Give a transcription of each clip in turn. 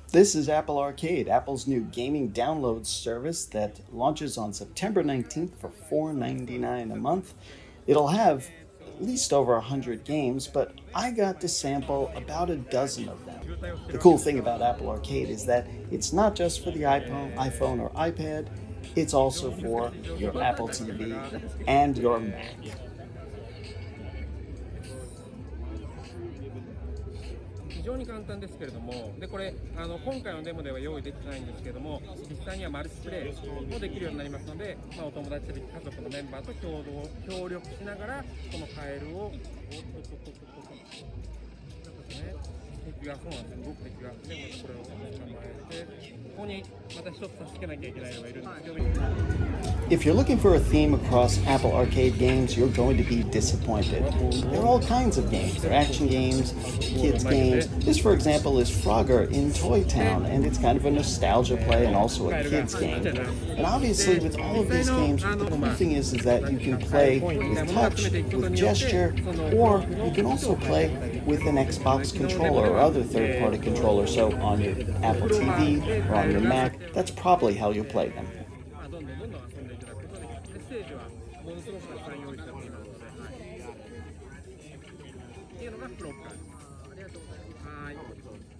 This is Apple Arcade, Apple's new gaming download service that launches on September 19th for $4.99 a month. It'll have at least over 100 games, but I got to sample about a dozen of them. The cool thing about Apple Arcade is that it's not just for the iPhone or iPad, it's also for your Apple TV and your Mac. 非常に簡単ですけれども、でこれ今回のデモでは用意できてないんですけれども、実際にはマルチプレイもできるようになりますので、お友達や家族のメンバーと協力しながらこのカエルを敵がそうなんですよ、動く敵がでこれを捕まえて、ここにまた一つ助けなきゃいけないのがいるんですけど。If you're looking for a theme across Apple Arcade games, you're going to be disappointed. There are all kinds of games. There are action games, kids games. This, for example, is Frogger in Toy Town, and it's kind of a nostalgia play and also a kids game. And obviously, with all of these games, the cool thing is that you can play with touch, with gesture, or you can also play with an Xbox controller or other third-party controller. So on your Apple TV or on your Mac, that's probably how you'll play them. ステージはものすごくたくさん用意しておりますので、っていうのがフロッカーです。ありがとうございます。はい。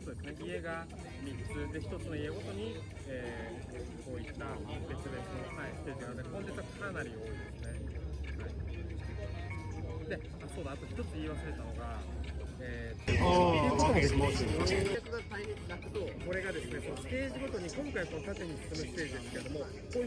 そうですね。家が3つで1つの家ごとに、こういった別々の、ステージがあるので、コンテンツはかなり多いですね。で、そうだ、あと一つ言い忘れたのが。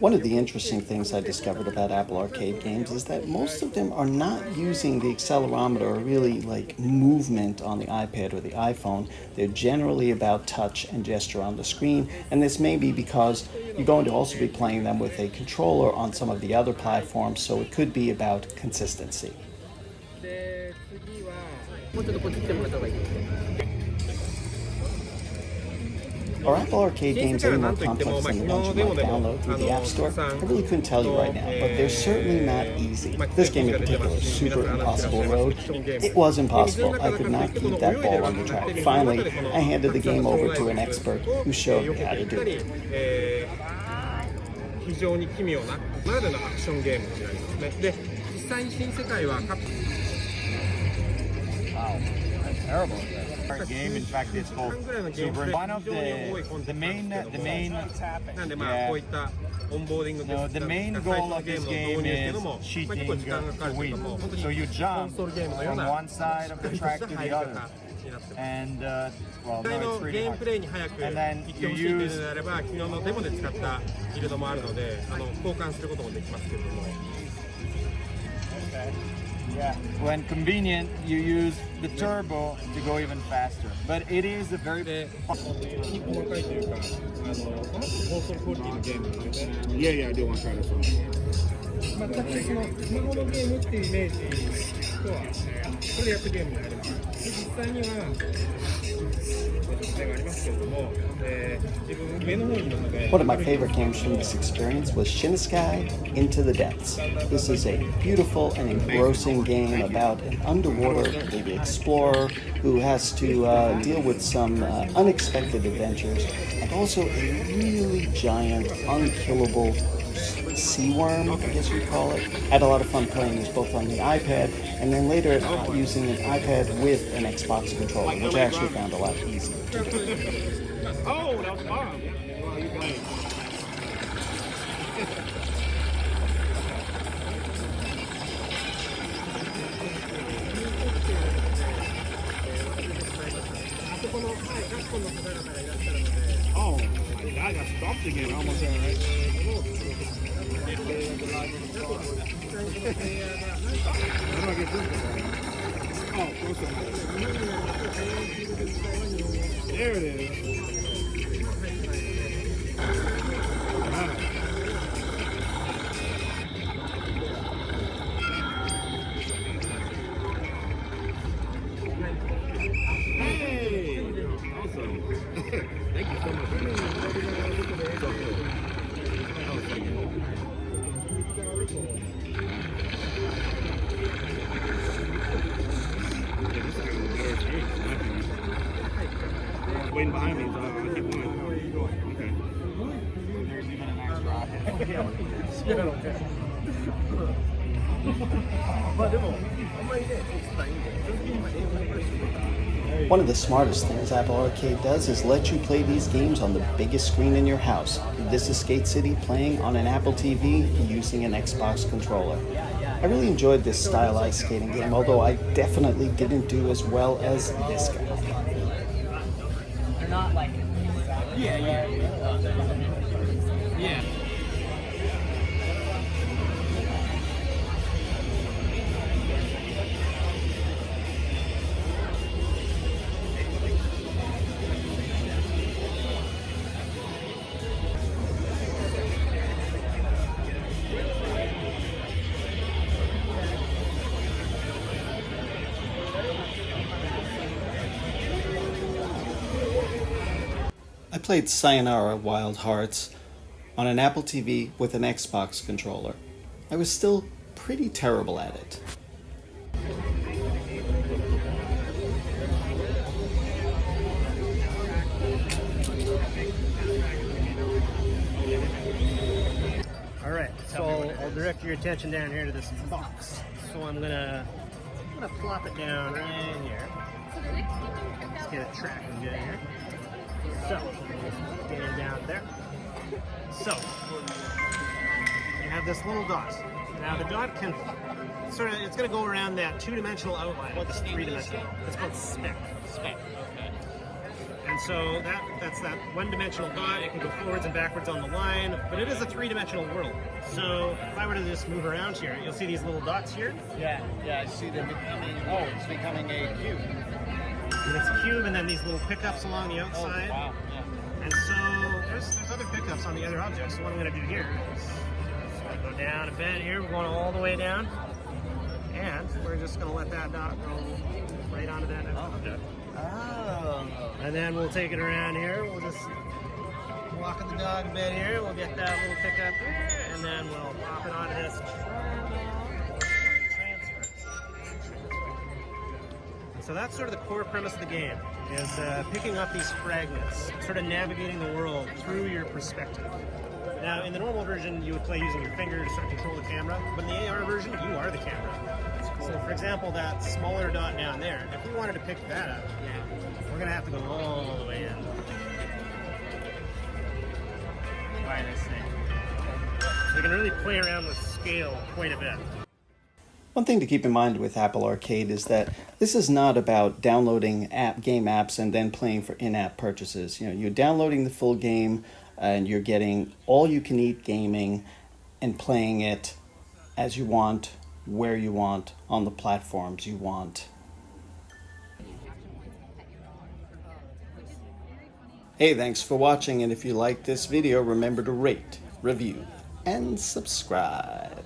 One of the interesting things I discovered about Apple Arcade games is that most of them are not using the accelerometer or really like movement on the iPad or the iPhone. They're generally about touch and gesture on the screen, and this may be because you're going to also be playing them with a controller on some of the other platforms, so it could be about consistency. Are Apple Arcade games any more complex than the ones you might download through the App Store? I really couldn't tell you right now, but they're certainly not easy. This game in particular, Super Impossible Road, it was impossible. I could not keep that ball on the track. Finally, I handed the game over to an expert who showed me how to do it. 非常に奇妙なまだのアクションゲームになりますね。で、実際に新世界はWow, that's terrible. Game, in fact, it's called Super. One of the main the main goal of this game is cheating to win. So you jump from one side of the track to the other. And well, no, it's really hard. And then you use. Yeah, when convenient, you use the turbo to go even faster. But it is a very... Yeah, I do want to try this one. まあ、スマホのゲームっていうイメージとは、これやったゲームになります。実際には、One of my favorite games from this experience was Shinsekai Into the Depths. This is a beautiful and engrossing game about an underwater maybe explorer who has to deal with some unexpected adventures and also a really giant, unkillable sea worm, I guess you'd call it. I had a lot of fun playing this both on the iPad and then later using an iPad with an Xbox controller, which I actually found a lot easier. Oh, that was bomb. Wow, you got it. Oh, my God, I got stopped again. Almost there, right? How do I get this one? Oh, close enough. There it is. Hey! Awesome. Thank you so much. Waiting behind me, so I keep going. One of the smartest things Apple Arcade does is let you play these games on the biggest screen in your house. This is Skate City playing on an Apple TV using an Xbox controller. I really enjoyed this stylized skating game, although I definitely didn't do as well as this guy. They're not like Yeah. I played Sayonara Wild Hearts on an Apple TV with an Xbox controller. I was still pretty terrible at it. Alright, so I'll direct your attention down here to this box. So I'm gonna plop it down right here. Let's get a tracking good here. So, get it down there. So, you have this little dot. Now the dot can sort of, it's going to go around that two-dimensional outline. What's three-dimensional? It's called Spek. Spek, okay. And so that's that one-dimensional dot. It can go forwards and backwards on the line, but it is a three-dimensional world. So if I were to just move around here, you'll see these little dots here. Yeah, I see them becoming, it's becoming a cube. And it's a cube, and then these little pickups along the outside. Oh, wow, yeah. And so there's other pickups on the other objects. So what I'm going to do here is go down a bit here. We're going all the way down. And we're just going to let that dot go right onto that object. Oh. And then we'll take it around here. We'll just walk the dog a bit here. We'll get that little pickup here. And then we'll pop it onto this transfer. So that's sort of the core premise of the game, is picking up these fragments, sort of navigating the world through your perspective. Now, in the normal version, you would play using your finger to sort of control the camera, but in the AR version, you are the camera. So, for example, that smaller dot down there, if we wanted to pick that up, we're going to have to go all the way in. Right, I see. So you can really play around with scale quite a bit. One thing to keep in mind with Apple Arcade is that this is not about downloading game apps and then playing for in-app purchases. You're downloading the full game and you're getting all-you-can-eat gaming and playing it as you want, where you want, on the platforms you want. Hey, thanks for watching, and if you liked this video, remember to rate, review, and subscribe.